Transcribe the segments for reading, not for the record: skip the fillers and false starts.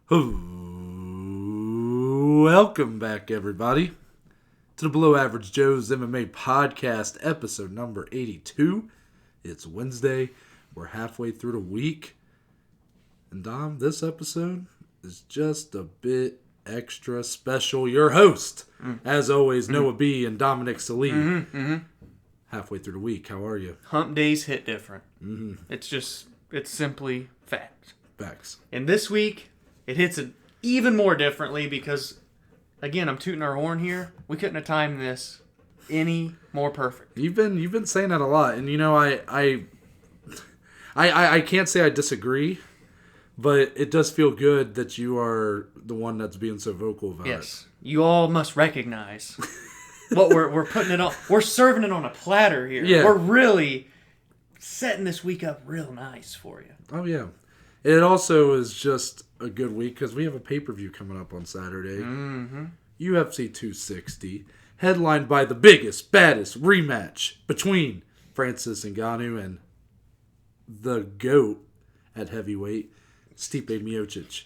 Welcome back, everybody, to the Below Average Joe's MMA Podcast, episode number 82. It's Wednesday. We're halfway through the week. And Dom, this episode is just a bit extra special. Your host, as always, Noah B. and Dominic Salee. Halfway through the week. How are you? Hump days hit different. It's simply fact. Facts. And this week, it hits it even more differently because, again, I'm tooting our horn here. We couldn't have timed this any more perfect. You've been saying that a lot, and you know I can't say I disagree, but it does feel good that you are the one that's being so vocal about it. Yes, you all must recognize what we're putting it on. We're serving it on a platter here. Yeah. We're really setting this week up real nice for you. Oh yeah, it also is just a good week because we have a pay-per-view coming up on Saturday. UFC 260, headlined by the biggest, baddest rematch between Francis Ngannou and the GOAT at heavyweight, Stipe Miocic.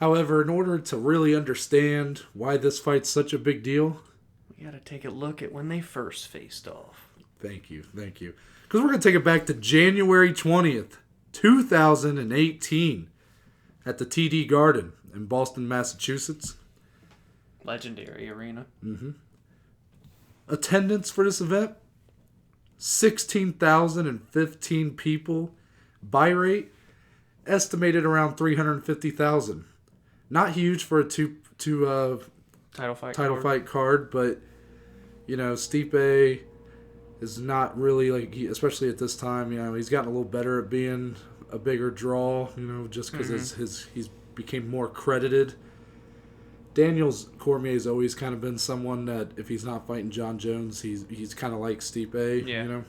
However, in order to really understand why this fight's such a big deal, We got to take a look at when they first faced off. Thank you. Because we're going to take it back to January 20th, 2018 at the TD Garden in Boston, Massachusetts. Legendary arena. Attendance for this event, 16,015 people. Buy rate, estimated around 350,000. Not huge for a two Title fight card, but you know, Stipe is not really like, especially at this time, you know, he's gotten a little better at being a bigger draw, you know, just because he's became more credited. Cormier's always kind of been someone that if he's not fighting John Jones, he's kind of like Stipe, you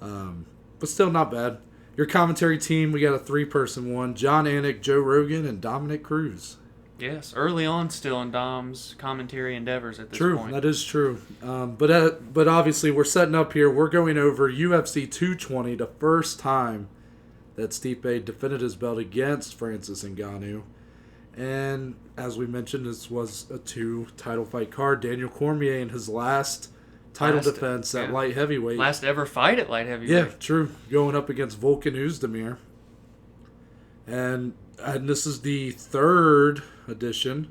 know. But still not bad. Your commentary team, we got a 3-person one: John Anik, Joe Rogan, and Dominic Cruz. Yes, early on still in Dom's commentary endeavors at this True, point. that is true. But obviously we're setting up here. We're going over UFC 220, the first time that Stipe defended his belt against Francis Ngannou. And as we mentioned, this was a 2-title fight card. Daniel Cormier in his last title defense at light heavyweight. Last ever fight at light heavyweight. Yeah, true. Going up against Volkan Oezdemir. And this is the 3rd edition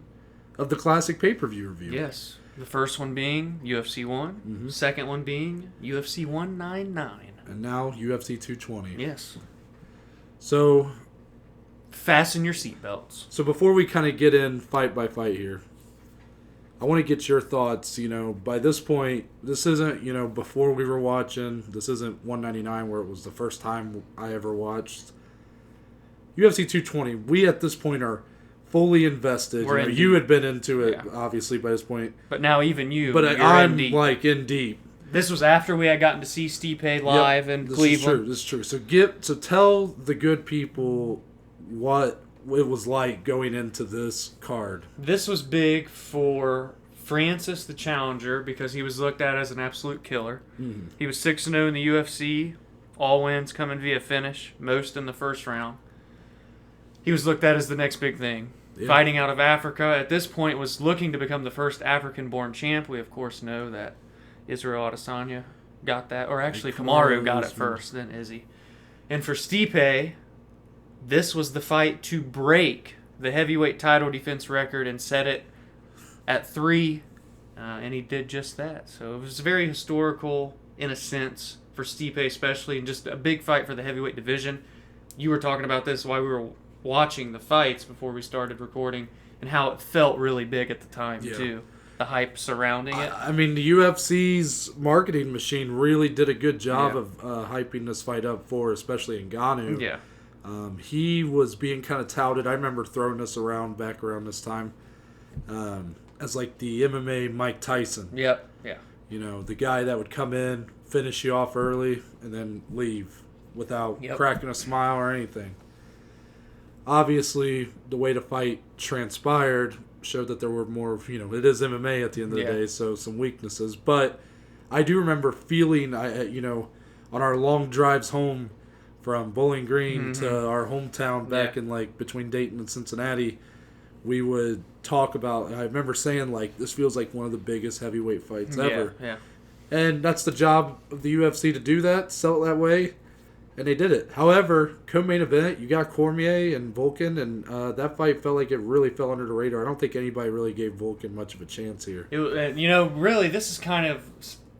of the Classic Pay-Per-View review. Yes. The first one being UFC 1. Second one being UFC 199. And now UFC 220. Yes. So Fasten your seatbelts. So before we kind of get in fight by fight here, I want to get your thoughts. You know, by this point, this isn't, you know, before we were watching, this isn't 199 where it was the first time I ever watched. UFC 220, we at this point are fully invested. You had been into it, obviously, by this point. But now even you, but you're I'm in deep. Like in deep. This was after we had gotten to see Stipe live in Cleveland. This is true. So tell the good people what it was like going into this card. This was big for Francis, the challenger, because he was looked at as an absolute killer. He was 6-0 in the UFC, all wins coming via finish, most in the first round. He was looked at as the next big thing. Yeah. Fighting out of Africa, at this point was looking to become the first African-born champ. We, of course, know that Israel Adesanya got that, or actually Kamaru got it first, then Izzy. And for Stipe, this was the fight to break the heavyweight title defense record and set it at 3, and he did just that. So it was very historical in a sense for Stipe especially, and just a big fight for the heavyweight division. You were talking about this while we were watching the fights before we started recording, and how it felt really big at the time, too. The hype surrounding it. I mean, the UFC's marketing machine really did a good job of hyping this fight up for, especially Ngannou. Yeah. He was being kind of touted. I remember throwing this back around this time, as like the MMA Mike Tyson. Yep. Yeah. You know, the guy that would come in, finish you off early, and then leave without cracking a smile or anything. Obviously, the way the fight transpired showed that there were more, you know, it is MMA at the end of the day, so some weaknesses. But I do remember feeling, you know, on our long drives home from Bowling Green Mm-hmm. to our hometown back in like between Dayton and Cincinnati, we would talk about. I remember saying like this feels like one of the biggest heavyweight fights ever. Yeah. And that's the job of the UFC to do that, sell it that way, and they did it. However, co-main event, you got Cormier and Volkan, and that fight felt like it really fell under the radar. I don't think anybody really gave Volkan much of a chance here. Really, this is kind of...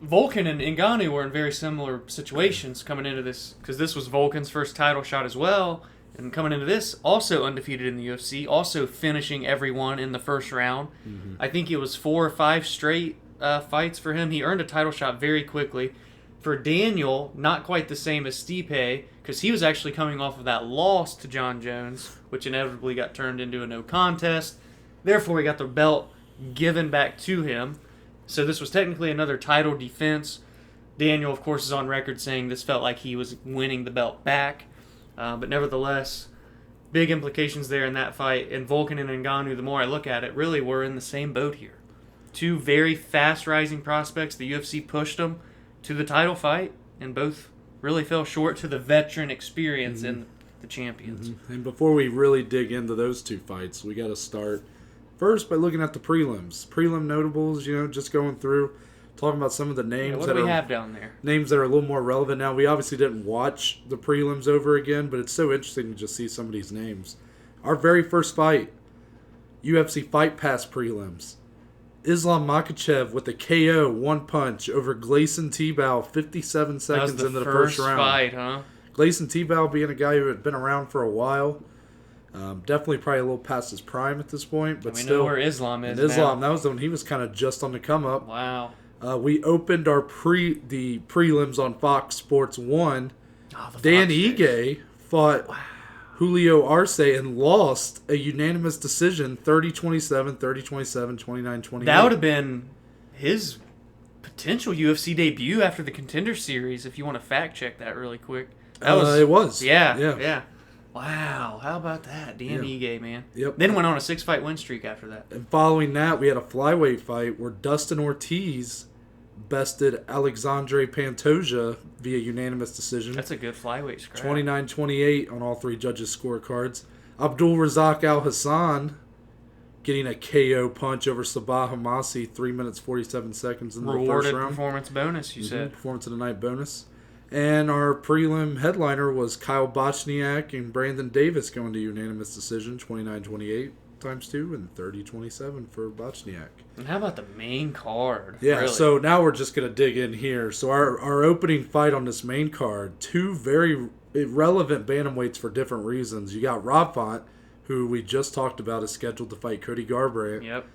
Volkan and Ngannou were in very similar situations coming into this, because this was Volkan's first title shot as well, and coming into this, also undefeated in the UFC, also finishing everyone in the first round. Mm-hmm. I think it was 4 or 5 straight fights for him. He earned a title shot very quickly. For Daniel, not quite the same as Stipe, because he was actually coming off of that loss to John Jones, which inevitably got turned into a no contest. Therefore, he got the belt given back to him. So this was technically another title defense. Daniel, of course, is on record saying this felt like he was winning the belt back. But nevertheless, big implications there in that fight. And Volkan and Ngannou, the more I look at it, really were in the same boat here. 2 very fast-rising prospects. The UFC pushed them to the title fight, and both really fell short to the veteran experience in the champions. Mm-hmm. And before we really dig into those 2 fights, we got to start first by looking at the prelims. Prelim notables, just going through, talking about some of the names. What do we have down there? Names that are a little more relevant now. We obviously didn't watch the prelims over again, but it's so interesting to just see some of these names. Our very first fight, UFC Fight Pass prelims. Islam Makhachev with a KO 1 punch over Gleison Tebow 57 seconds into the first round. Fight, huh? Gleison Tebow being a guy who had been around for a while. Definitely probably a little past his prime at this point, but we still. know where Islam is Islam, now. that was when he was kind of just on the come up. Wow. We opened our the prelims on Fox Sports 1. Dan Fox Ige fought Julio Arce and lost a unanimous decision 30-27, 30-27, 29-28. That would have been his potential UFC debut after the Contender Series, if you want to fact check that really quick. It was. Yeah. Wow, how about that? Dan Ige, man. Yep. Then went on a 6-fight win streak after that. And following that, we had a flyweight fight where Dustin Ortiz bested Alexandre Pantoja via unanimous decision. That's a good flyweight scrap. 29-28 on all 3 judges' scorecards. Abdul Razak Al Hassan getting a KO punch over Sabah Hamasi 3 minutes 47 seconds in the first Rewarded round. performance bonus, you said. Performance of the night bonus. And our prelim headliner was Kyle Bochniak and Brandon Davis going to unanimous decision 29-28 times 2 and 30-27 for Bochniak. And how about the main card? Yeah, really? So now we're just going to dig in here. So our opening fight on this main card, 2 very irrelevant bantamweights for different reasons. You got Rob Font, who we just talked about is scheduled to fight Cody Garbrandt. Yep.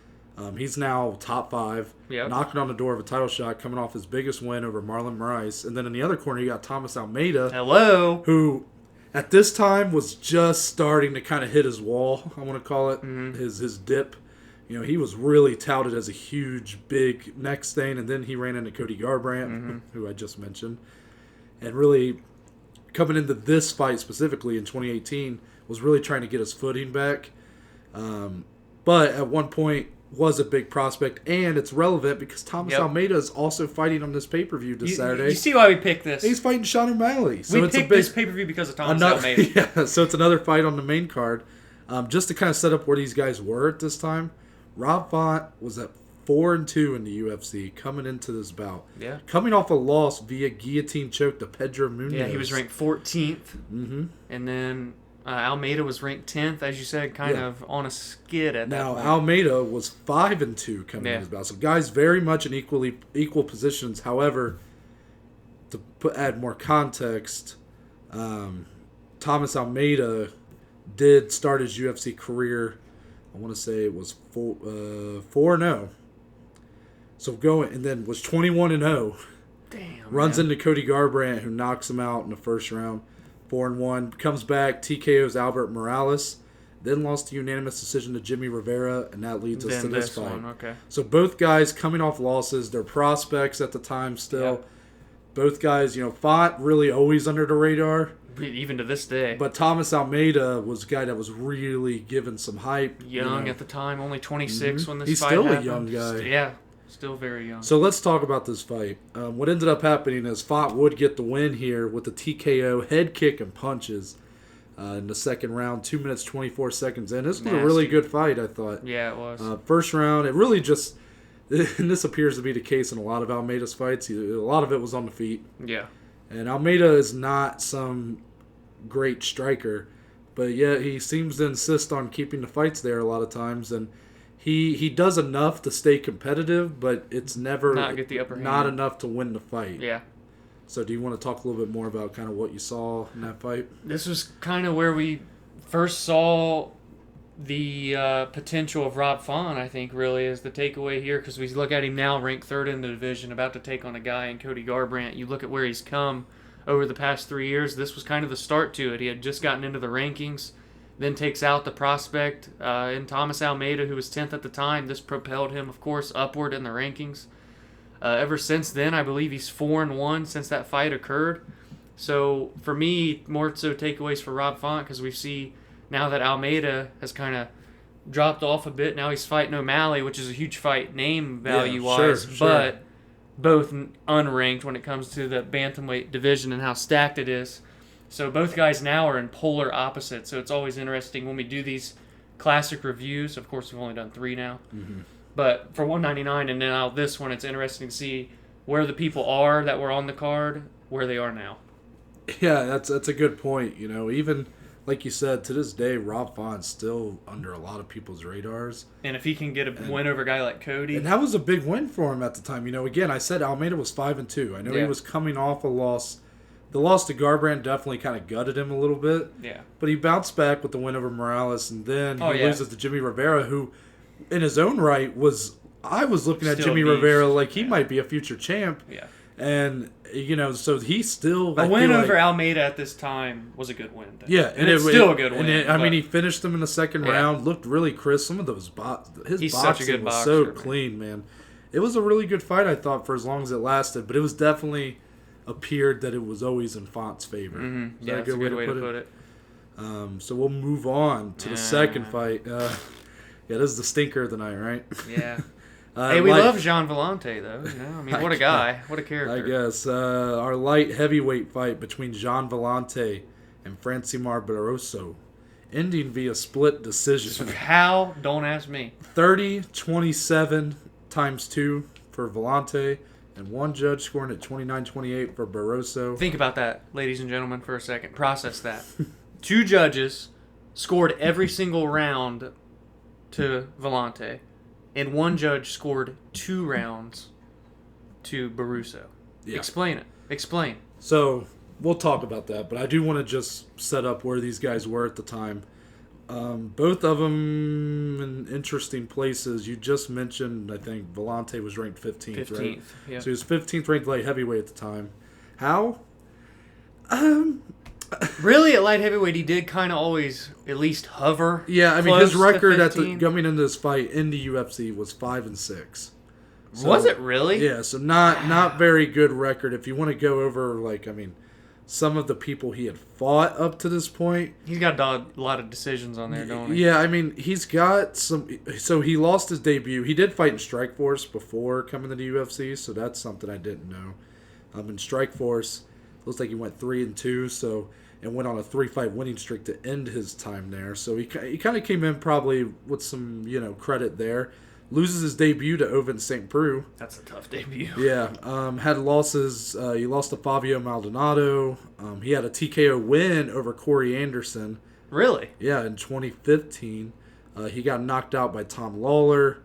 He's now top 5, knocking on the door of a title shot, coming off his biggest win over Marlon Moraes. And then in the other corner, you got Thomas Almeida. Hello. Who, at this time, was just starting to kind of hit his wall, I want to call it, his dip. He was really touted as a huge, big next thing, and then he ran into Cody Garbrandt, who I just mentioned. And really, coming into this fight specifically in 2018, was really trying to get his footing back. But at one point, was a big prospect, and it's relevant because Thomas Almeida is also fighting on this pay-per-view this Saturday. You see why we picked this? He's fighting Sean O'Malley. So we picked this pay-per-view because of Thomas Almeida. Yeah, so it's another fight on the main card. Just to kind of set up where these guys were at this time, Rob Font was at 4-2 in the UFC coming into this bout. Yeah. Coming off a loss via guillotine choke to Pedro Munhoz. Yeah, he was ranked 14th. Mm-hmm. And then Almeida was ranked 10th, as you said, kind of on a skid at that point. Now, Almeida was 5-2 coming into this bout. So guys very much in equal positions. However, to add more context, Thomas Almeida did start his UFC career, I want to say it was 4-0. So going, and then was 21-0. Damn. Runs into Cody Garbrandt, who knocks him out in the first round. 4-1. Comes back, TKOs Albert Morales. Then lost a unanimous decision to Jimmy Rivera, and that leads us to this fight. Okay. So both guys coming off losses. They're prospects at the time still. Yep. Both guys, fought really always under the radar. Even to this day. But Thomas Almeida was a guy that was really given some hype. Young at the time, only 26 when this He's fight still happened. a young guy. Yeah. Still very young. So let's talk about this fight. What ended up happening is Font would get the win here with the TKO head kick and punches in the second round, 2 minutes, 24 seconds in. This was a really good fight, I thought. Yeah, it was. First round, it really just, and this appears to be the case in a lot of Almeida's fights, a lot of it was on the feet. Yeah. And Almeida is not some great striker, but yet he seems to insist on keeping the fights there a lot of times, and he does enough to stay competitive, but it's never not get the upper hand. Not enough to win the fight. Yeah. So do you want to talk a little bit more about kind of what you saw in that fight? This was kind of where we first saw the potential of Rob Font, I think, really, is the takeaway here, because we look at him now ranked third in the division, about to take on a guy in Cody Garbrandt. You look at where he's come over the past 3 years, this was kind of the start to it. He had just gotten into the rankings, then takes out the prospect in Thomas Almeida, who was 10th at the time. This propelled him, of course, upward in the rankings. Ever since then, I believe he's 4-1 since that fight occurred. So, for me, more so takeaways for Rob Font, because we see now that Almeida has kind of dropped off a bit. Now he's fighting O'Malley, which is a huge fight name value-wise, sure. but both unranked when it comes to the bantamweight division and how stacked it is. So both guys now are in polar opposites. So it's always interesting when we do these classic reviews. Of course, we've only done 3 now. Mm-hmm. But for 199 and now this one, it's interesting to see where the people are that were on the card, where they are now. Yeah, that's a good point. You know, even like you said, to this day, Rob Font's still under a lot of people's radars. And if he can get a win over a guy like Cody. And that was a big win for him at the time. You know, again, I said Almeida was 5-2. I know he was coming off a loss. The loss to Garbrandt definitely kind of gutted him a little bit. Yeah. But he bounced back with the win over Morales, and then he loses to Jimmy Rivera, who, in his own right, I was looking at Jimmy Rivera like he might be a future champ. Yeah. And, you know, so he's still... A win over Almeida at this time was a good win. Yeah. And it's still a good win. I mean, he finished him in the second round, looked really crisp. Some of those his boxing was so clean, man. It was a really good fight, I thought, for as long as it lasted, but it was definitely appeared that it was always in Font's favor. Mm-hmm. Yeah, that's a good way to put it. So we'll move on to the second fight. Yeah, this is the stinker of the night, right? Yeah. Hey, we love Jean Vellante, though. You know? I mean, what a guy. What a character. I guess. Our light heavyweight fight between Jean Vellante and Francimar Barroso, ending via split decision. How? Don't ask me. 30-27 times 2 for Vellante, and one judge scoring at 29-28 for Barroso. Think about that, ladies and gentlemen, for a second. Process that. 2 judges scored every single round to Vellante, and one judge scored 2 rounds to Barroso. Yeah. Explain it. Explain. So, we'll talk about that, but I do want to just set up where these guys were at the time. Both of them in interesting places. You just mentioned, I think, Vellante was ranked 15th, right? Yeah. So he was 15th ranked light heavyweight at the time. How? Really, at light heavyweight, he did kind of always at least hover. Yeah, I mean, his record coming into this fight in the UFC was 5-6. So, was it really? Yeah, so not very good record. If you want to go over, some of the people he had fought up to this point. He's got a lot of decisions on there, don't he? Yeah, I mean, he's got some... So he lost his debut. He did fight in Strikeforce before coming to the UFC, so that's something I didn't know. In Strikeforce, looks like he went 3-2, and went on a 3-fight winning streak to end his time there. So he kind of came in probably with some, credit there. Loses his debut to Ovince St. Preux. That's a tough debut. Yeah. Had losses. He lost to Fabio Maldonado. He had a TKO win over Corey Anderson. Really? Yeah, in 2015. He got knocked out by Tom Lawler.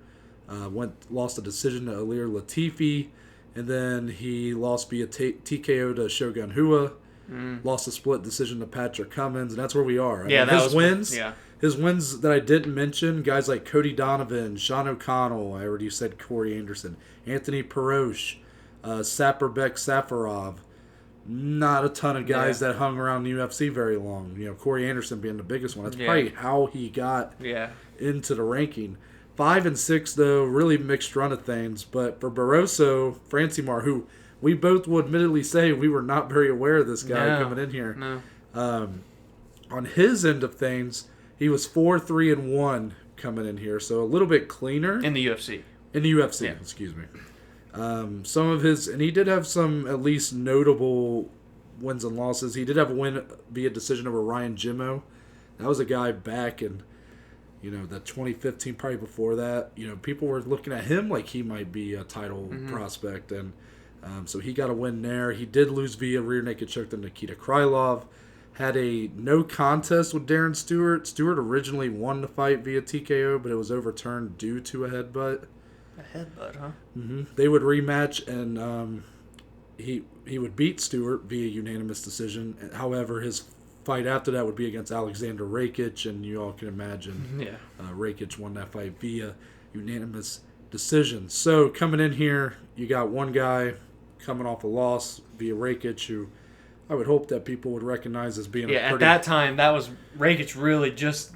Lost a decision to Alir Latifi. And then he lost via TKO to Shogun Rua. Lost a split decision to Patrick Cummins. And that's where we are. His wins... Yeah. His wins that I didn't mention, guys like Cody Donovan, Sean O'Connell, I already said Corey Anderson, Anthony Perosh, Saperbek Safarov. Not a ton of guys that hung around the UFC very long. Corey Anderson being the biggest one. That's probably how he got into the ranking. 5-6, though, really mixed run of things. But for Barroso, Francimar, who we both will admittedly say we were not very aware of this guy coming in here. No. On his end of things... He was 4-3-1 coming in here, so a little bit cleaner. In the UFC. In the UFC, Yeah. excuse me. Some of his, and he did have some at least notable wins and losses. He did have a win via decision over Ryan Jimmo. That was a guy back in, the 2015, probably before that. People were looking at him like he might be a title prospect, and so he got a win there. He did lose via rear naked choke to Nikita Krylov. Had a no contest with Darren Stewart. Stewart originally won the fight via TKO, but it was overturned due to a headbutt. A headbutt, huh? Mm-hmm. They would rematch, and he would beat Stewart via unanimous decision. However, his fight after that would be against Alexander Rakic, and you all can imagine Rakic won that fight via unanimous decision. So coming in here, you got one guy coming off a loss via Rakic, who I would hope that people would recognize as being at that time, that was Rakic really just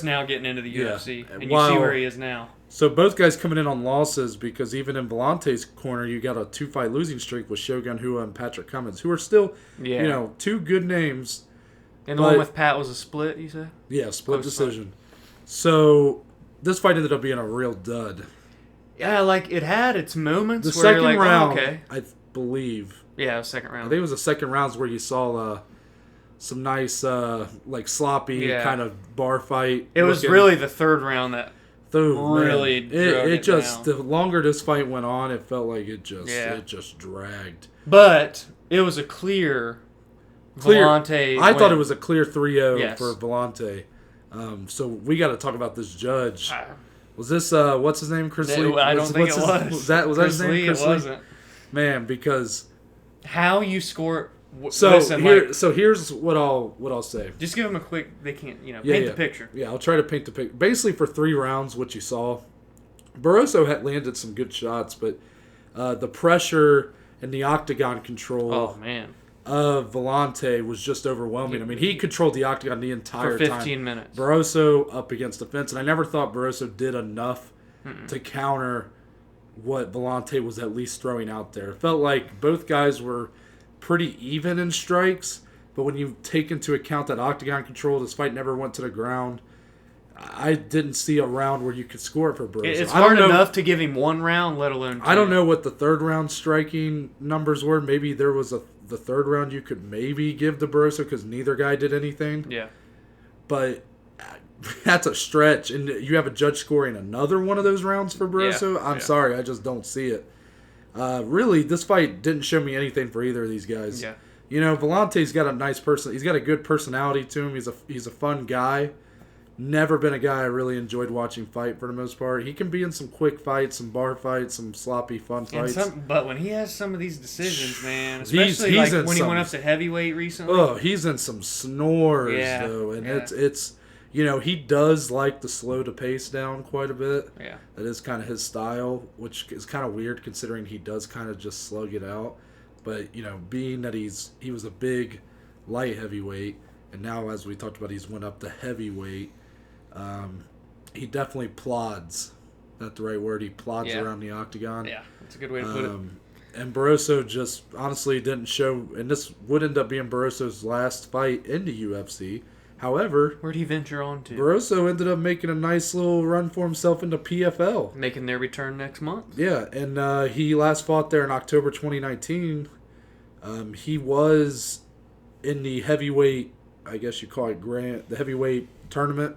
now getting into the UFC, and you see where he is now. So both guys coming in on losses, because even in Volante's corner, you got a 2-fight losing streak with Shogun Rua and Patrick Cummins, who are still, two good names. And the one with Pat was a split, you said? Yeah, split decision. Fight. So this fight ended up being a real dud. Yeah, it had its moments. The where second round, okay. I believe. Yeah, it was second round. I think it was the second rounds where you saw some nice, sloppy kind of bar fight. It was really the third round that really it just down. The longer this fight went on, it felt like it just dragged. But it was a clear Volante. I thought it was a clear 3-0 for Volante. So we got to talk about this judge. Was this what's his name? Chris Lee? I don't think it was. Was that his name? Lee, Chris it wasn't. Man, because how you score. So here's what I'll say. Just give them a quick. They can't paint the picture. Yeah, I'll try to paint the picture. Basically, for 3 rounds, what you saw, Barroso had landed some good shots, but the pressure and the octagon control. Oh man. Of Volante was just overwhelming. I mean, he controlled the octagon the entire time. For 15 minutes. Barroso up against the fence, and I never thought Barroso did enough to counter what Volante was at least throwing out there. It felt like both guys were pretty even in strikes, but when you take into account that octagon control, this fight never went to the ground. I didn't see a round where you could score it for Barroso. It's hard enough to give him 1 round, let alone 2. I don't know what the third round striking numbers were. Maybe there was the third round you could maybe give to Barroso because neither guy did anything. Yeah. But that's a stretch. And you have a judge scoring another one of those rounds for Barroso? Yeah. I'm sorry, I just don't see it. Really, this fight didn't show me anything for either of these guys. Yeah. Volante's got a nice person. He's got a good personality to him. He's a fun guy. Never been a guy I really enjoyed watching fight for the most part. He can be in some quick fights, some bar fights, some sloppy fun fights. But when he has some of these decisions, man, especially when he went up to heavyweight recently. Oh, he's in some snores though, and it's he does like to slow the pace down quite a bit. Yeah, that is kind of his style, which is kind of weird considering he does kind of just slug it out. But being that he was a big light heavyweight, and now as we talked about, he's went up to heavyweight. He definitely plods. Not the right word. He plods around the octagon. Yeah, that's a good way to put it. And Barroso just honestly didn't show, and this would end up being Barroso's last fight in the UFC. However, where'd he venture on to? Barroso ended up making a nice little run for himself into PFL. Making their return next month. Yeah, and he last fought there in October 2019. He was in the heavyweight, I guess you call it the heavyweight tournament.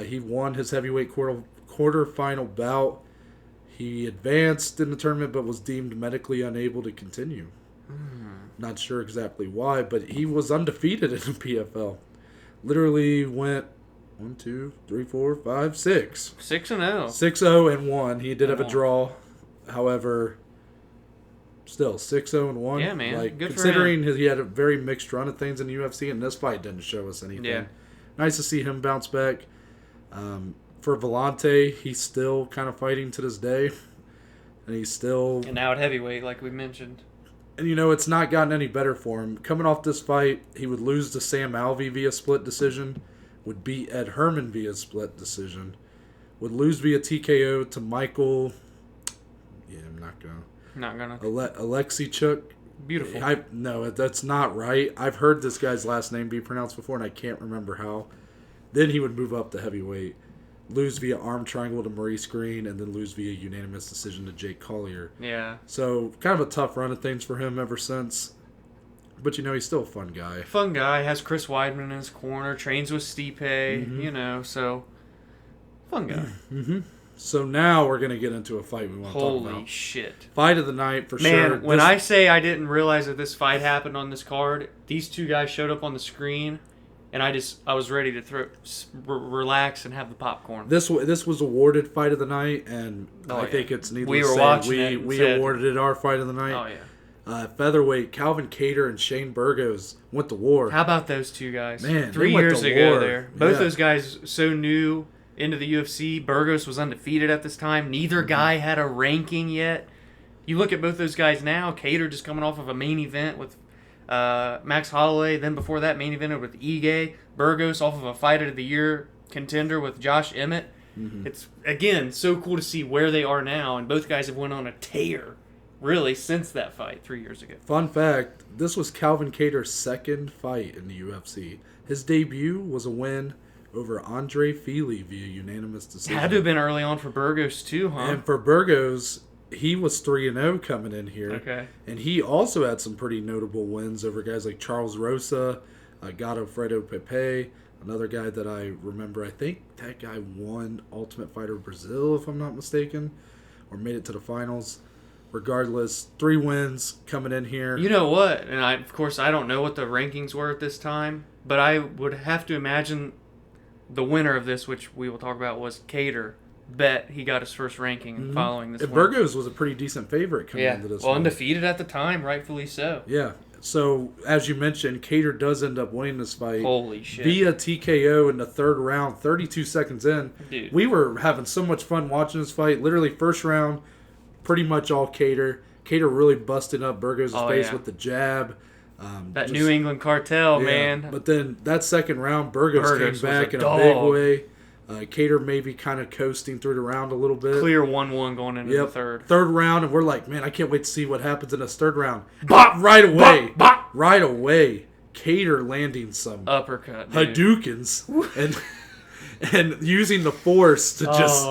He won his heavyweight quarterfinal bout. He advanced in the tournament but was deemed medically unable to continue. Not sure exactly why, but he was undefeated in the PFL. Literally went 1, 2, 3, 4, 5, 6. 6-0. 6-0 and 1. He did have a draw. However, still 6-0 and 1. Yeah, man. Good considering for him. He had a very mixed run of things in the UFC, and this fight didn't show us anything. Yeah. Nice to see him bounce back. For Volante, he's still kind of fighting to this day. And he's still... And now at heavyweight, like we mentioned. And, it's not gotten any better for him. Coming off this fight, he would lose to Sam Alvey via split decision. Would beat Ed Herman via split decision. Would lose via TKO to Michael... Yeah, I'm not going to... Alexei Chuk. Beautiful. No, that's not right. I've heard this guy's last name be pronounced before, and I can't remember how. Then he would move up to heavyweight. lose via arm triangle to Maurice Green, and then lose via unanimous decision to Jake Collier. Yeah. So kind of a tough run of things for him ever since. But, he's still a fun guy. Fun guy. Has Chris Weidman in his corner. Trains with Stipe. Mm-hmm. So fun guy. Mm-hmm. So now we're going to get into a fight we want to talk about. Holy shit. Fight of the night for sure. Man, when I say I didn't realize that this fight happened on this card, these two guys showed up on the screen, and I was ready to relax and have the popcorn. This was awarded fight of the night, and I think it's needless to say we awarded it our fight of the night. Oh, yeah. Featherweight, Calvin Kattar and Shane Burgos went to war. How about those two guys? Man, 3 years ago there. Both Yeah. those guys so new into the UFC. Burgos was undefeated at this time. Neither guy had a ranking yet. You look at both those guys now. Kattar just coming off of a main event with Max Holloway. Then before that, main event with Ige. Burgos off of a fight of the year contender with Josh Emmett. Mm-hmm. It's, again, so cool to see where they are now. And both guys have went on a tear, really, since that fight 3 years ago. Fun fact, this was Calvin Kattar's second fight in the UFC. His debut was a win over Andre Fili via unanimous decision. Had to have been early on for Burgos, too, huh? And for Burgos, he was 3-0 coming in here. Okay. And he also had some pretty notable wins over guys like Charles Rosa, Godofredo Pepe, another guy that I remember. I think that guy won Ultimate Fighter Brazil, if I'm not mistaken, or made it to the finals. Regardless, 3 wins coming in here. You know what? And of course, I don't know what the rankings were at this time, but I would have to imagine the winner of this, which we will talk about, was Kattar. Bet he got his first ranking following this. Burgos was a pretty decent favorite coming into this one. Undefeated at the time, rightfully so. Yeah. So, as you mentioned, Kattar does end up winning this fight. Holy shit. Via TKO in the third round, 32 seconds in. Dude. We were having so much fun watching this fight. Literally, first round, pretty much all Kattar. Kattar really busting up Burgos' face with the jab. New England cartel, man. But then that second round, Burgos came back in a big way. Kattar maybe kind of coasting through the round a little bit. Clear 1-1 going into the third. Third round, and we're like, man, I can't wait to see what happens in this third round. Bop! Right away. Bop! Bop! Right away. Kattar landing some uppercut, dude. Hadoukens and using the force to just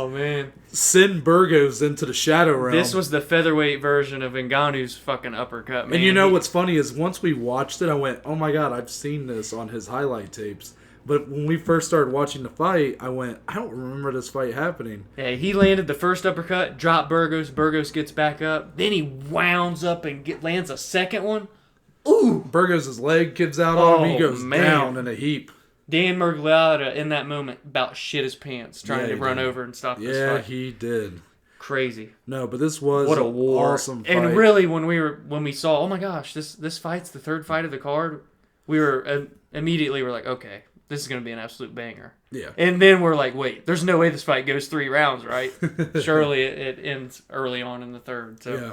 send Burgos into the shadow realm. This was the featherweight version of Ngannou's fucking uppercut, man. And you know what's funny is once we watched it, I went, oh my God, I've seen this on his highlight tapes. But when we first started watching the fight, I went, I don't remember this fight happening. Yeah, he landed the first uppercut, dropped Burgos. Burgos gets back up. Then he wounds up and lands a second one. Ooh! Burgos' leg gives out on him. He goes down in a heap. Dan Miragliotta, in that moment, about shit his pants trying to run over and stop this fight. Yeah, he did. Crazy. No, but this was what a war. Awesome fight. And really, when we saw, oh my gosh, this fight's the third fight of the card, we were immediately like, okay, this is going to be an absolute banger. Yeah. And then we're like, wait, there's no way this fight goes 3 rounds, right? Surely it ends early on in the third. So. Yeah.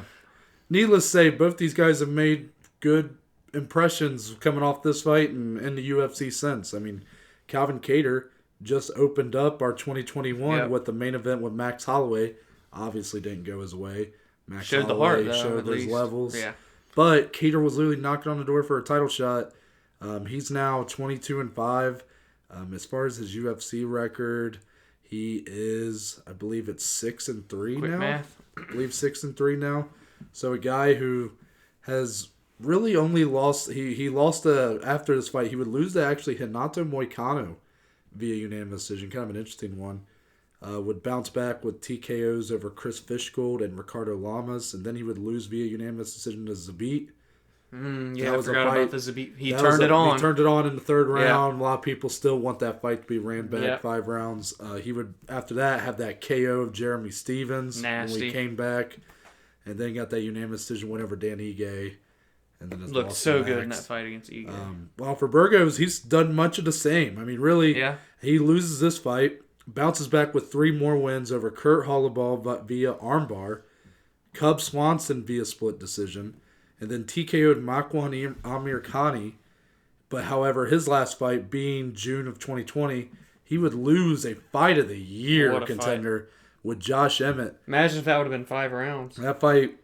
Needless to say, both these guys have made good impressions coming off this fight and in the UFC since. I mean, Calvin Kattar just opened up our 2021 with the main event with Max Holloway. Obviously didn't go his way. Max showed Holloway the heart, showed those levels. Yeah. But Kattar was literally knocking on the door for a title shot. He's now 22-5. As far as his UFC record, he is, I believe it's 6-3 Quick now. math. I believe 6-3 now. So a guy who has really only lost. He lost after this fight. He would lose to actually Renato Moicano via unanimous decision. Kind of an interesting one. Would bounce back with TKOs over Chris Fishgold and Ricardo Lamas, and then he would lose via unanimous decision to Zabit. I forgot about the Zabit. He turned it on. He turned it on in the third round. A lot of people still want that fight to be ran back 5 rounds. He would, after that, have that KO of Jeremy Stevens when he came back, and then got that unanimous decision win over Dan Ige. And then looked so good in that fight against Ige. Well, for Burgos, he's done much of the same. I mean, really, he loses this fight, bounces back with 3 more wins over Kurt Holloway via armbar, Cub Swanson via split decision, and then TKO'd Makwan Amir Khani. But however, his last fight being June of 2020, he would lose a fight of the year contender with Josh Emmett. Imagine if that would have been 5 rounds. That fight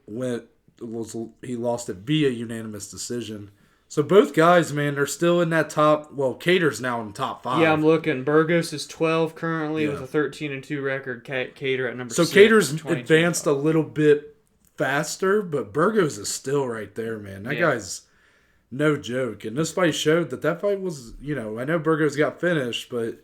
he lost it via unanimous decision. So both guys, man, they're still in that top. Well, Cater's now in the top 5. Yeah, I'm looking. Burgos is 12 currently with a 13-2 record. Cater at number 6. So Cater's advanced a little bit faster, but Burgos is still right there, man. That guy's no joke. And this fight showed that fight was, I know Burgos got finished, but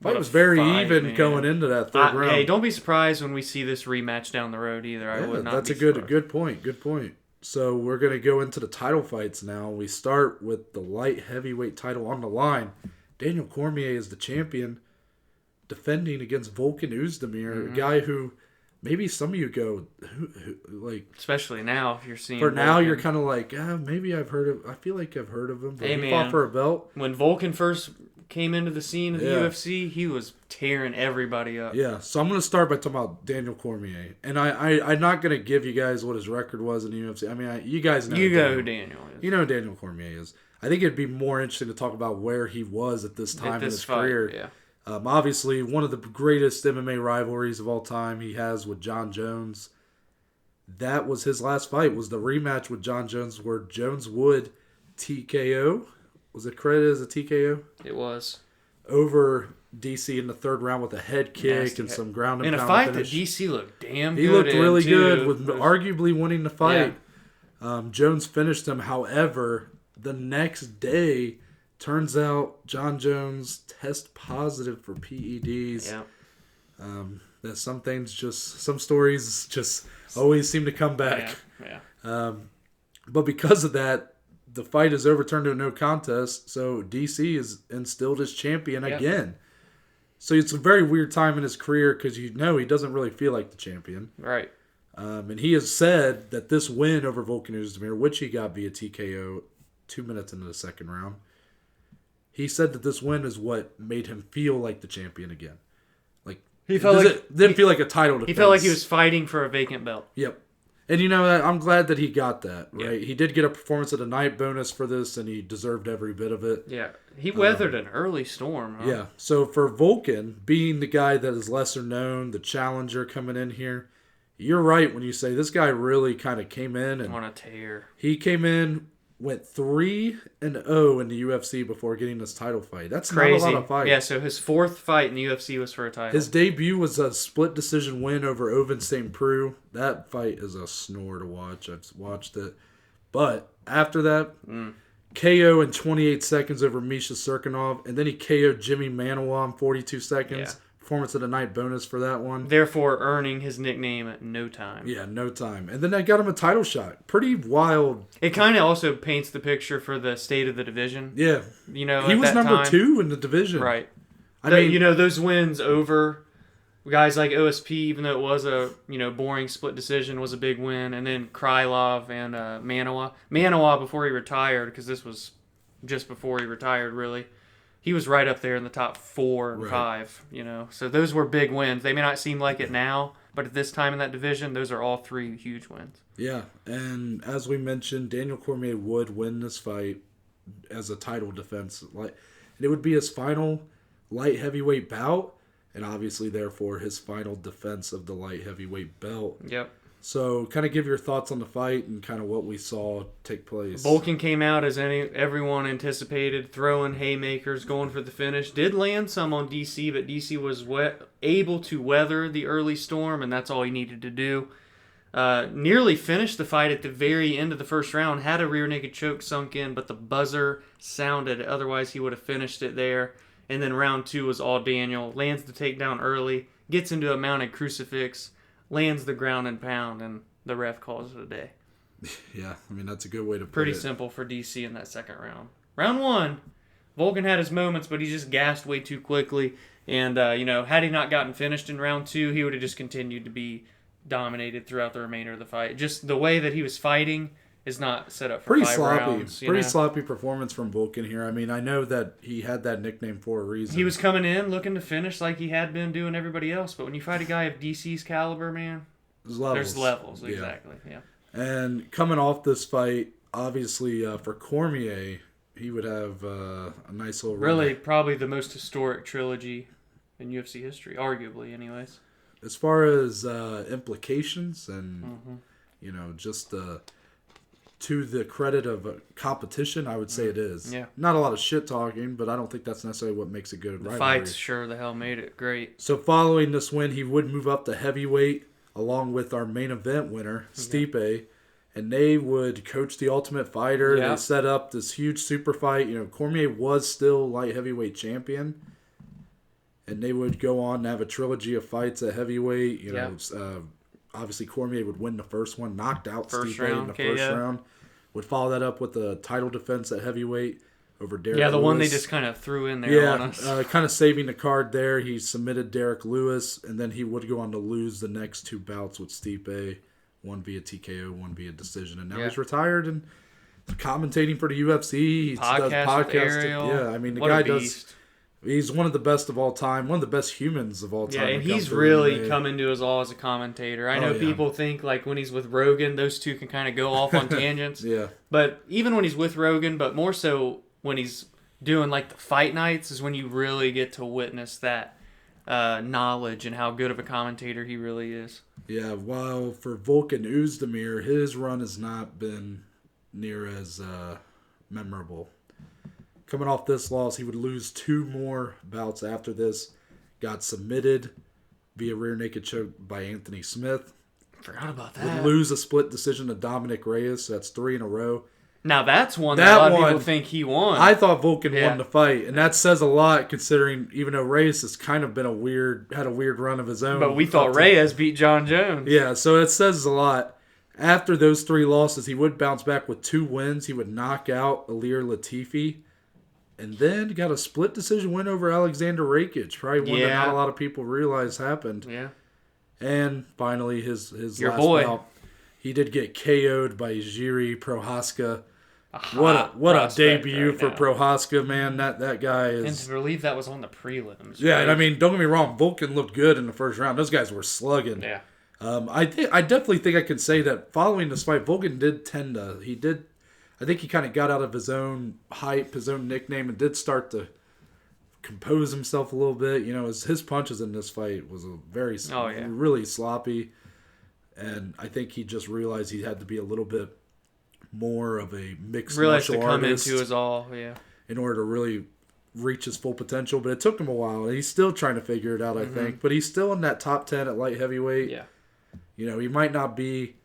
fight was very even going into that third round. Hey, don't be surprised when we see this rematch down the road either. I would not that's be a good point. Good point. So we're going to go into the title fights now. We start with the light heavyweight title on the line. Daniel Cormier is the champion, defending against Volkan Oezdemir, a guy who maybe some of you go, like... Especially now, if you're seeing For Volkan. now, you're kind of like, maybe I've heard of... I feel like I've heard of him, but he fought for a belt. When Volkan first came into the scene of the UFC, he was tearing everybody up. Yeah, so I'm going to start by talking about Daniel Cormier. And I'm not going to give you guys what his record was in the UFC. I mean, you guys know who Daniel is. You know who Daniel Cormier is. I think it'd be more interesting to talk about where he was at this time in his career. Yeah. Obviously, one of the greatest MMA rivalries of all time he has with John Jones. That was his last fight, was the rematch with John Jones where Jones would TKO. Was it credited as a TKO? It was. Over DC in the third round with a head kick and some ground and pound in a fight finish. that DC looked damn good. He looked really good with arguably winning the fight. Yeah. Jones finished him. However, the next day, turns out John Jones test positive for PEDs. Yeah. That some stories just always seem to come back. Yeah. But because of that, the fight is overturned to a no contest, so DC is instilled as champion again. So it's a very weird time in his career because he doesn't really feel like the champion. Right. And he has said that this win over Volkan Oezdemir, which he got via TKO 2 minutes into the second round, he said that this win is what made him feel like the champion again. Like he felt didn't feel like a title defense. He felt like he was fighting for a vacant belt. Yep. And I'm glad that he got that, right? Yeah. He did get a performance of the night bonus for this, and he deserved every bit of it. Yeah. He weathered an early storm. Huh? Yeah. So for Volkan, being the guy that is lesser known, the challenger coming in here, you're right when you say this guy really kind of came in. And on a tear. He came in, went 3-0 in the UFC before getting this title fight. That's crazy. Not a lot of fights. Yeah, so his 4th fight in the UFC was for a title. His debut was a split decision win over Ovince St. Preux. That fight is a snore to watch. I've watched it. But after that, KO in 28 seconds over Misha Serkinov, and then he KO'd Jimmy Manawa in 42 seconds. Yeah. Performance of the night bonus for that one. Therefore earning his nickname No Time. Yeah, No Time. And then I got him a title shot. Pretty wild. It kind of also paints the picture for the state of the division. Yeah. He was number 2 in the division. Right. I mean, those wins over guys like OSP, even though it was a boring split decision, was a big win. And then Krylov and Manawa. Manawa before he retired, because this was just before he retired, really. He was right up there in the top 4 and 5, So those were big wins. They may not seem like it now, but at this time in that division, those are all 3 huge wins. Yeah, and as we mentioned, Daniel Cormier would win this fight as a title defense. It would be his final light heavyweight bout, and obviously, therefore, his final defense of the light heavyweight belt. Yep. So, kind of give your thoughts on the fight and kind of what we saw take place. Volkan came out as everyone anticipated, throwing haymakers, going for the finish. Did land some on DC, but DC was able to weather the early storm, and that's all he needed to do. Nearly finished the fight at the very end of the first round. Had a rear naked choke sunk in, but the buzzer sounded. Otherwise, he would have finished it there. And then round 2 was all Daniel. Lands the takedown early, gets into a mounted crucifix, lands the ground and pound, and the ref calls it a day. Yeah, I mean, that's a good way to put it. Pretty simple for DC in that second round. Round 1, Volkan had his moments, but he just gassed way too quickly. And, had he not gotten finished in round 2, he would have just continued to be dominated throughout the remainder of the fight. Just the way that he was fighting is not set up for pretty 5 sloppy. rounds. Pretty sloppy performance from Volkan here. I mean, I know that he had that nickname for a reason. He was coming in looking to finish like he had been doing everybody else. But when you fight a guy of DC's caliber, man, there's levels. Exactly, yeah. And coming off this fight, obviously for Cormier, he would have a nice little run. Really, probably the most historic trilogy in UFC history, arguably, anyways. As far as implications and, just to the credit of competition, I would say it is. Yeah. Not a lot of shit talking, but I don't think that's necessarily what makes a good The rivalry. fights sure the hell made it great. So following this win, he would move up to heavyweight along with our main event winner, Stipe, and they would coach the Ultimate Fighter. Yeah. They set up this huge super fight. Cormier was still light heavyweight champion, and they would go on to have a trilogy of fights at heavyweight. Obviously Cormier would win the first one, knocked out Stipe in the first round. Would follow that up with the title defense at heavyweight over Derek Lewis. Yeah, the one they just kind of threw in there on us. Kind of saving the card there. He submitted Derek Lewis, and then he would go on to lose the next 2 bouts with Stipe, one via TKO, one via decision. And now he's retired and commentating for the UFC. He does podcasts. Yeah, I mean, the guy does. He's one of the best of all time, one of the best humans of all time. Yeah, and he's really come into his all as a commentator. I know people think like when he's with Rogan, those two can kind of go off on tangents. Yeah. But even when he's with Rogan, but more so when he's doing like the fight nights is when you really get to witness that knowledge and how good of a commentator he really is. Yeah, while for Volkan Oezdemir, his run has not been near as memorable. Coming off this loss, he would lose 2 more bouts after this. Got submitted via rear naked choke by Anthony Smith. Forgot about that. Would lose a split decision to Dominic Reyes. So that's 3 in a row. Now that's one that a lot of people think he won. I thought Volkan won the fight, and that says a lot considering even though Reyes has kind of been had a weird run of his own. But we thought Reyes beat John Jones. Yeah, so it says a lot. After those 3 losses, he would bounce back with 2 wins. He would knock out Ilir Latifi. And then got a split decision win over Alexander Rakic. Probably one that not a lot of people realize happened. Yeah. And finally, his Your last boy. bout, he did get KO'd by Jiri Prohaska. What a debut for Prohaska, man. That guy is... And to believe that was on the prelims. Yeah, and I mean, don't get me wrong. Volkan looked good in the first round. Those guys were slugging. Yeah. I definitely think I can say that following this fight, Volkan I think he kind of got out of his own hype, his own nickname, and did start to compose himself a little bit. His punches in this fight was really sloppy. And I think he just realized he had to be a little bit more of a mixed martial artist. Into his all, yeah. In order to really reach his full potential. But it took him a while. He's still trying to figure it out, I think. But he's still in that top 10 at light heavyweight. Yeah. He might not be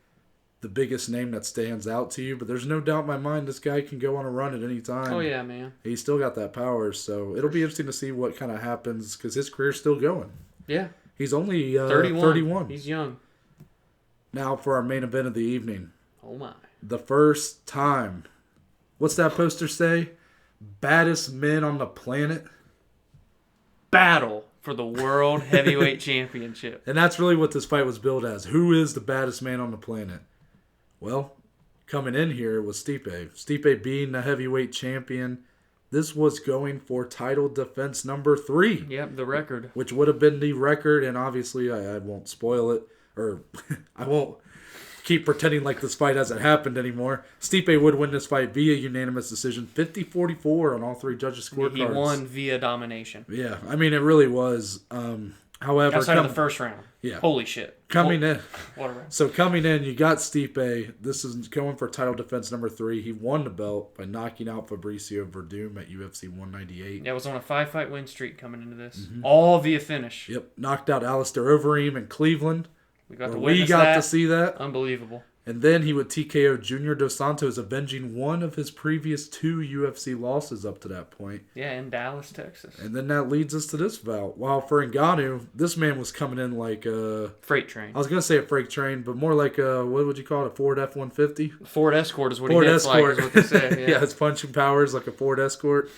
the biggest name that stands out to you, but there's no doubt in my mind this guy can go on a run at any time. Oh, yeah, man. He's still got that power, so it'll be interesting to see what kind of happens because his career's still going. Yeah. He's only 31. He's young. Now for our main event of the evening. Oh, my. The first time. What's that poster say? Baddest men on the planet? Battle for the World Heavyweight Championship. And that's really what this fight was billed as. Who is the baddest man on the planet? Well, coming in here was Stipe. Stipe being the heavyweight champion. This was going for title defense number 3. Yep, the record. Which would have been the record, and obviously I won't spoil it, or I won't keep pretending like this fight hasn't happened anymore. Stipe would win this fight via unanimous decision, 50-44 on all 3 judges' scorecards. He won via domination. Yeah, I mean, it really was. However, outside of the first round. Yeah. Holy shit. Coming in. What a round. So coming in, you got Stipe. This is going for title defense number 3. He won the belt by knocking out Fabricio Verdum at UFC 198. Yeah, it was on a 5-fight win streak coming into this. All via finish. Yep. Knocked out Alistair Overeem in Cleveland. We got to see that. Unbelievable. And then he would TKO Junior Dos Santos, avenging one of his previous 2 UFC losses up to that point. Yeah, in Dallas, Texas. And then that leads us to this bout. While for Ngannou, this man was coming in like a... Freight train. I was going to say a freight train, but more like a, what would you call it, a Ford F-150? Ford Escort is what Ford he hits Escort. like, is what they say. Yeah, his punching power is like a Ford Escort.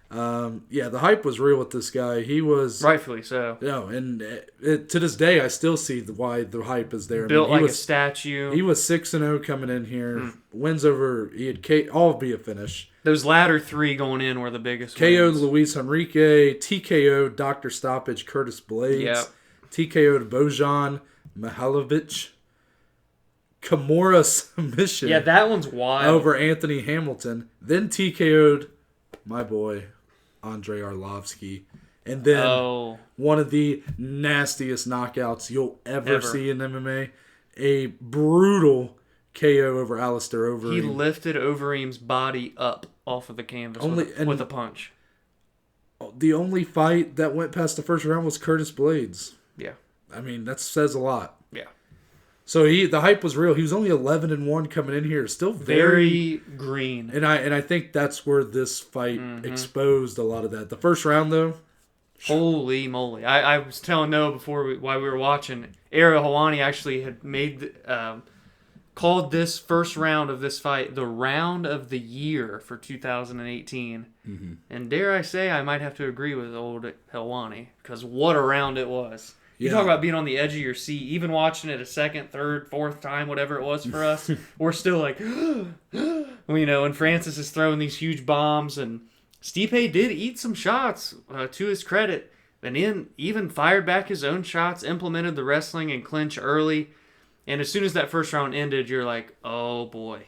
The hype was real with this guy. He was... Rightfully so. And to this day, I still see why the hype is there. Built like a statue. He was 6-0 coming in here. Wins over... He had all via finish. Those latter 3 going in were the biggest KO'd wins. Luis Henrique. TKO'd Dr. Stoppage Curtis Blades. Yep. TKO'd Bojan Mihailovic. Kimura submission. Yeah, that one's wild. Over Anthony Hamilton. Then TKO'd my boy, Andrei Arlovsky. And then one of the nastiest knockouts you'll ever see in MMA. A brutal KO over Alistair Overeem. He lifted Overeem's body up off of the canvas with a punch. The only fight that went past the first round was Curtis Blades. Yeah. I mean, that says a lot. Yeah. So the hype was real. He was only 11-1 coming in here. Still very green. And I think that's where this fight exposed a lot of that. The first round, though. Holy moly. I was telling Noah while we were watching, Ariel Helwani actually had called this first round of this fight the round of the year for 2018. Mm-hmm. And dare I say, I might have to agree with old Helwani, because what a round it was. You talk about being on the edge of your seat, even watching it a second, third, fourth time, whatever it was for us, we're still like, and Francis is throwing these huge bombs, and Stipe did eat some shots, to his credit, and even fired back his own shots, implemented the wrestling and clinch early. And as soon as that first round ended, you're like, oh boy.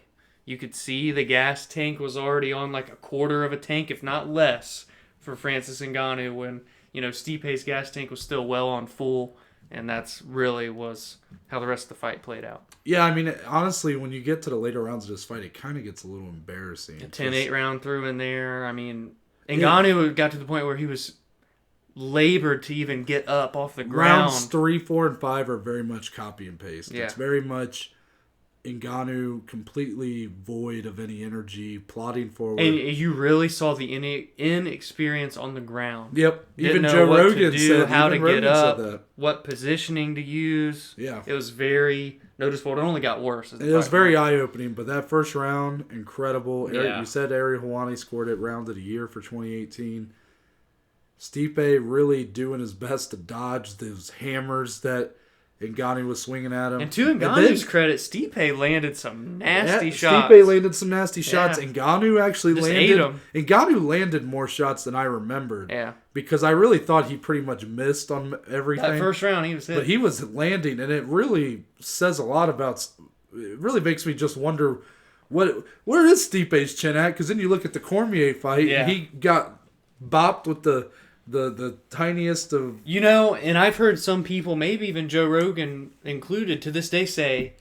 You could see the gas tank was already on like a quarter of a tank, if not less, for Francis Ngannou when, Stipe's gas tank was still well on full. And that's really was how the rest of the fight played out. Yeah, I mean, honestly, when you get to the later rounds of this fight, it kind of gets a little embarrassing. A 10-8 round through in there. I mean, Ngannou got to the point where he was labored to even get up off the ground. Rounds 3, 4, and 5 are very much copy and paste. Yeah. It's very much Ngannou completely void of any energy, plodding forward. And you really saw the inexperience on the ground. Yep. Didn't know what to do, how to get up, what positioning to use. Yeah. It was very noticeable. It only got worse. It was very eye-opening, but that first round, incredible. Yeah. You said Ariel Helwani scored it round of the year for 2018. Stipe really doing his best to dodge those hammers that Ngannou was swinging at him. And to Ngannou's credit, Stipe landed some nasty shots. Stipe landed some nasty shots. Yeah. Ngannou actually just landed. Ate him. Ngannou landed more shots than I remembered. Yeah. Because I really thought he pretty much missed on everything. That first round, he was hit. But he was landing, and it really says a lot about. It really makes me just wonder where is Stipe's chin at? Because then you look at the Cormier fight, and he got bopped with the tiniest of... and I've heard some people, maybe even Joe Rogan included, to this day say,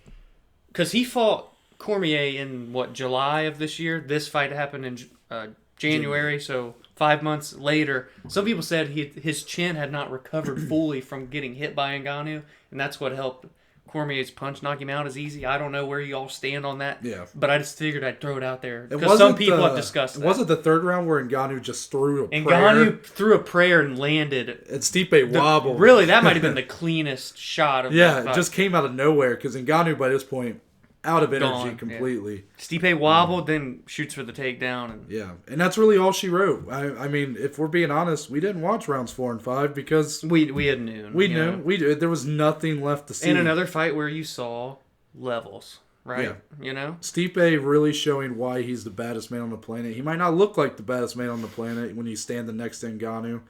because he fought Cormier in, July of this year? This fight happened in January, so 5 months later. Some people said his chin had not recovered fully from getting hit by Ngannou, and that's what helped Cormier's punch knock him out as easy. I don't know where you all stand on that. Yeah. But I just figured I'd throw it out there. Because some people have discussed that. Was it the third round where Ngannou just threw a prayer? Ngannou threw a prayer and landed. And Stipe wobbled. Really, that might have been the cleanest shot of that fight. It just came out of nowhere because Ngannou, by this point, out of energy completely. Yeah. Stipe wobbled, then shoots for the takedown. And that's really all she wrote. I mean, if we're being honest, we didn't watch rounds 4 and 5 because... We had noon. We knew. There was nothing left to see. In another fight where you saw levels, right? Yeah. Stipe really showing why he's the baddest man on the planet. He might not look like the baddest man on the planet when he's standing next to Ngannou,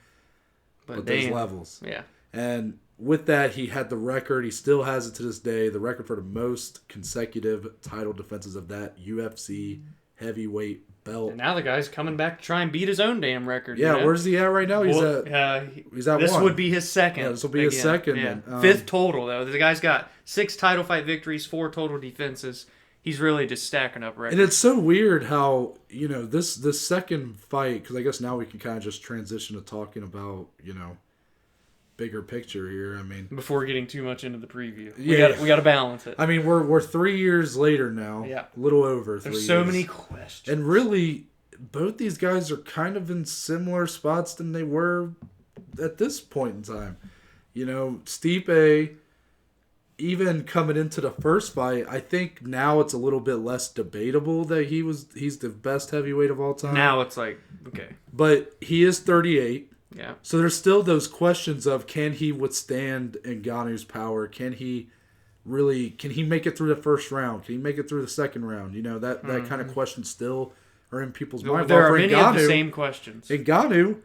but there's levels. Yeah. And... with that, he had the record. He still has it to this day. The record for the most consecutive title defenses of that UFC heavyweight belt. And now the guy's coming back to try and beat his own damn record. Yeah, where's he at right now? He's at this one. Would be his second. Yeah, this will be his second. Yeah. Fifth total, though. The guy's got 6 title fight victories, 4 total defenses. He's really just stacking up records. And it's so weird how, this second fight, because I guess now we can kind of just transition to talking about, bigger picture here. I mean, before getting too much into the preview, we got to balance it. I mean, we're 3 years later now. Yeah, a little over 3 years. There's so many questions, and really, both these guys are kind of in similar spots than they were at this point in time. Stipe, even coming into the first fight, I think now it's a little bit less debatable that he's the best heavyweight of all time. Now it's like, okay, but he is 38. Yeah. So there's still those questions of, can he withstand Ngannou's power? Can he make it through the first round? Can he make it through the second round? That kind of question still are in people's minds. There are many of the same questions. Ngannou,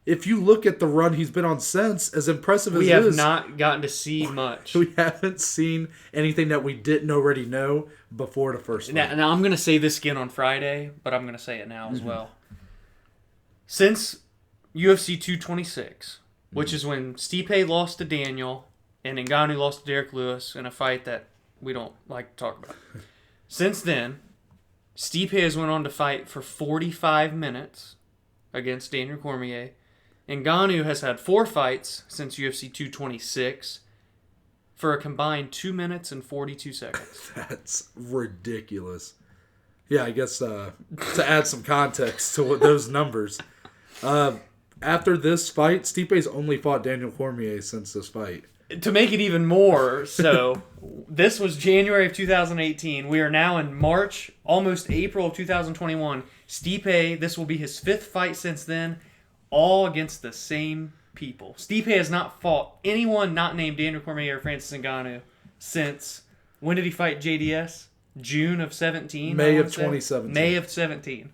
if you look at the run he's been on since, as impressive as it is, we have not gotten to see much. We haven't seen anything that we didn't already know before the first fight. Now I'm going to say this again on Friday, but I'm going to say it now as well. Since UFC 226, which is when Stipe lost to Daniel and Ngannou lost to Derek Lewis in a fight that we don't like to talk about. Since then, Stipe has went on to fight for 45 minutes against Daniel Cormier. Ngannou has had 4 fights since UFC 226 for a combined 2 minutes and 42 seconds. That's ridiculous. Yeah, I guess to add some context to those numbers. After this fight, Stipe's only fought Daniel Cormier since this fight. To make it even more so, this was January of 2018. We are now in March, almost April of 2021. Stipe, this will be his 5th fight since then, all against the same people. Stipe has not fought anyone not named Daniel Cormier or Francis Ngannou since, when did he fight JDS? June of 17? May of 2017. May of 17.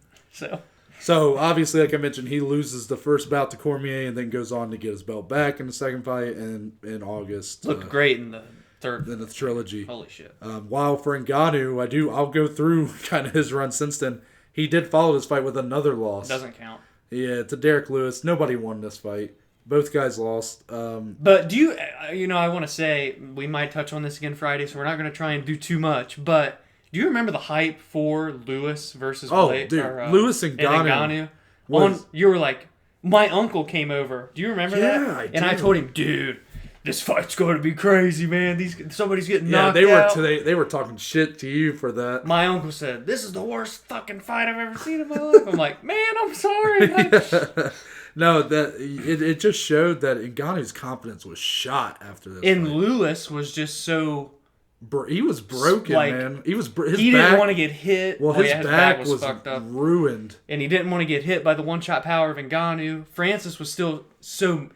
So, obviously, like I mentioned, he loses the first bout to Cormier and then goes on to get his belt back in the second fight and in August. Looked great in the third. In the trilogy. Holy shit. While for Ngannou, I'll go through kind of his run since then. He did follow this fight with another loss. Doesn't count. Yeah, to Derek Lewis. Nobody won this fight. Both guys lost. But do you, I want to say, we might touch on this again Friday, so we're not going to try and do too much, but do you remember the hype for Lewis versus Blake? Dude, Lewis and Ngannou. You were like, my uncle came over. Do you remember that? Yeah, I do. And I told him, dude, this fight's going to be crazy, man. Somebody's getting knocked out. They were talking shit to you for that. My uncle said, this is the worst fucking fight I've ever seen in my life. I'm like, man, I'm sorry. No, it just showed that Ngannou's confidence was shot after this And fight. Lewis was just so... He was broken, man. He didn't want to get hit. Well, his back was fucked up. ruined. And he didn't want to get hit by the one-shot power of Ngannou. Francis was still so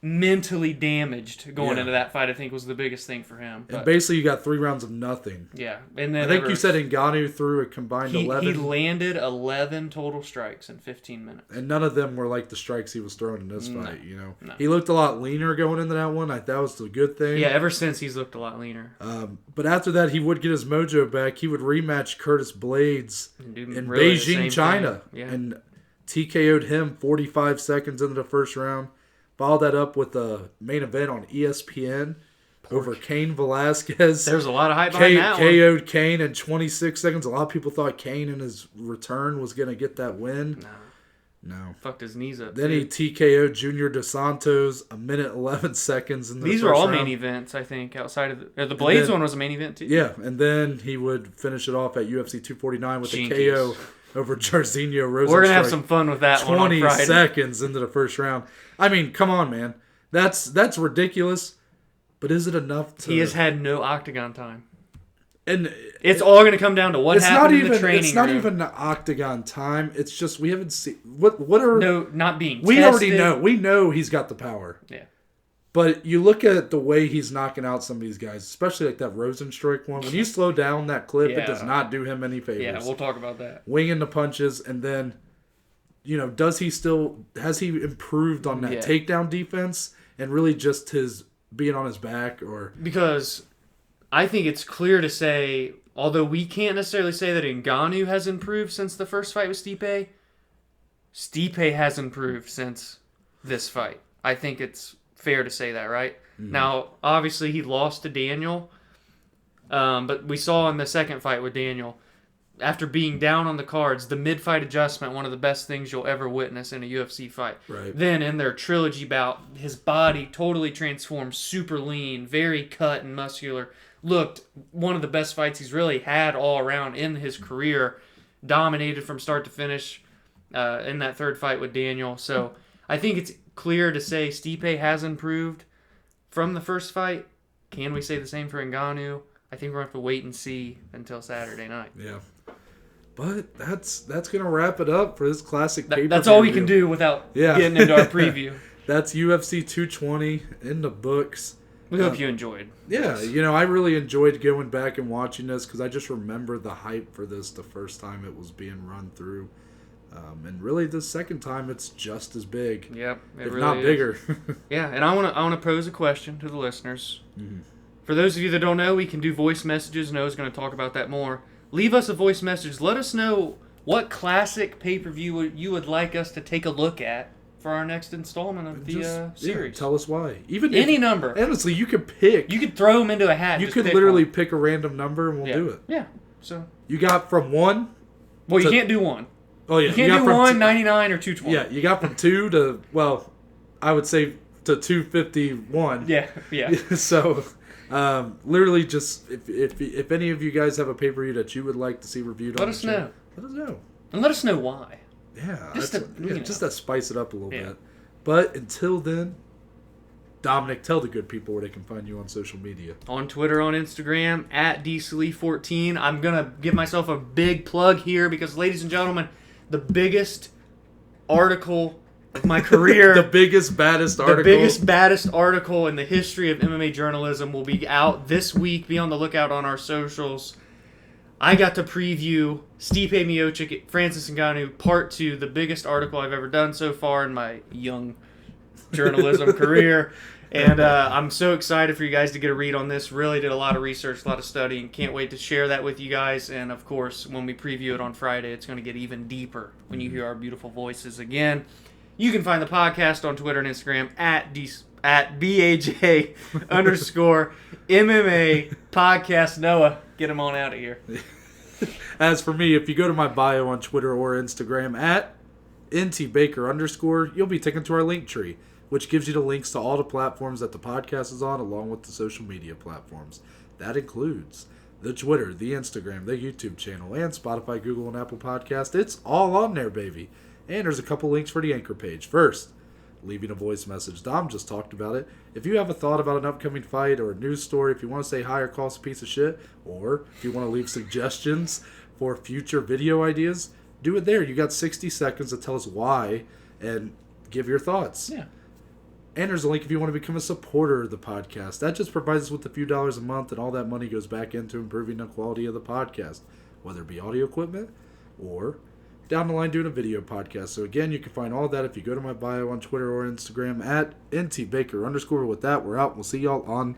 mentally damaged going into that fight, I think was the biggest thing for him. And basically, you got 3 rounds of nothing. Yeah. And then I think you said Ngannou threw a combined 11. He landed 11 total strikes in 15 minutes. And none of them were like the strikes he was throwing in this fight, No. He looked a lot leaner going into that one. That was the good thing. Yeah, ever since he's looked a lot leaner. But after that, he would get his mojo back. He would rematch Curtis Blades in really Beijing, China. Yeah. And TKO'd him 45 seconds into the first round. Followed that up with a main event on ESPN over Cain Velasquez. There's a lot of hype behind that one. KO'd Cain in 26 seconds. A lot of people thought Cain in his return was going to get that win. No. Fucked his knees up. Then he TKO'd Junior Dos Santos a minute 11 seconds in the These first were all round. main events, I think, outside of the Blades one was a main event too. Yeah, and then he would finish it off at UFC 249 with a KO over Jairzinho Rosenstruck. We're going to have some fun with that one on Friday. 20 seconds into the first round. I mean, come on, man. That's ridiculous. But is it enough to... He has had no octagon time. And it's all going to come down to what happened in the training room. It's not even the octagon time. It's just we haven't seen... What are... No, not being we tested. Already know. We know he's got the power. Yeah. But you look at the way he's knocking out some of these guys, especially like that Rosenstruck one. When you slow down that clip, it does not do him any favors. Yeah, we'll talk about that. Winging the punches, and then, has he improved on that takedown defense and really just his being on his back? Or because I think it's clear to say, although we can't necessarily say that Ngannou has improved since the first fight with Stipe, Stipe has improved since this fight. I think it's fair to say that, right? Mm-hmm. Now, obviously, he lost to Daniel, but we saw in the second fight with Daniel, after being down on the cards, the mid-fight adjustment, one of the best things you'll ever witness in a UFC fight. Right. Then in their trilogy bout, his body totally transformed, super lean, very cut and muscular, looked one of the best fights he's really had all around in his career, dominated from start to finish in that third fight with Daniel. So I think it's clear to say Stipe has improved from the first fight. Can we say the same for Ngannou? I think we're going to have to wait and see until Saturday night. Yeah. But that's going to wrap it up for this classic pay-per-view. That's all we can do without getting into our preview. That's UFC 220 in the books. We hope you enjoyed. Yeah, I really enjoyed going back and watching this because I just remember the hype for this the first time it was being run through. And really, the second time, it's just as big. Yep, if really not bigger. Yeah, and I want to pose a question to the listeners. Mm-hmm. For those of you that don't know, we can do voice messages, and O's going to talk about that more. Leave us a voice message. Let us know what classic pay-per-view you would like us to take a look at for our next installment of the series. Yeah, tell us why. Even any number. Honestly, you could pick. You could throw them into a hat. You could literally pick a random number, and we'll do it. Yeah. So You got from 1. Well, you can't do 1. Oh, yeah. You can't do 1, 99, or 220. Yeah, you got from 2 to, well, I would say to 251. Yeah. So, literally just, if any of you guys have a pay-per-view that you would like to see reviewed let on us the show, know. let us know. And let us know why. Yeah. Just to spice it up a little bit. But until then, Dominic, tell the good people where they can find you on social media. On Twitter, on Instagram, at DSlee14. I'm going to give myself a big plug here because, ladies and gentlemen, the biggest article of my career. The biggest, baddest article in the history of MMA journalism will be out this week. Be on the lookout on our socials. I got to preview Stipe Miocic, Francis Ngannou, Part 2, the biggest article I've ever done so far in my young journalism career. And I'm so excited for you guys to get a read on this. Really did a lot of research, a lot of studying. Can't wait to share that with you guys. And, of course, when we preview it on Friday, it's going to get even deeper when you hear our beautiful voices again. You can find the podcast on Twitter and Instagram at BAJ_MMA podcast. Noah, get him on out of here. As for me, if you go to my bio on Twitter or Instagram at ntbaker_, you'll be taken to our link tree, which gives you the links to all the platforms that the podcast is on, along with the social media platforms. That includes the Twitter, the Instagram, the YouTube channel, and Spotify, Google, and Apple Podcast. It's all on there, baby. And there's a couple links for the Anchor page. First, leaving a voice message. Dom just talked about it. If you have a thought about an upcoming fight or a news story, if you want to say hi or call us a piece of shit, or if you want to leave suggestions for future video ideas, do it there. You got 60 seconds to tell us why and give your thoughts. Yeah. And there's a link if you want to become a supporter of the podcast. That just provides us with a few dollars a month, and all that money goes back into improving the quality of the podcast, whether it be audio equipment or down the line doing a video podcast. So again, you can find all that if you go to my bio on Twitter or Instagram at ntbaker_. With that, we're out. We'll see y'all on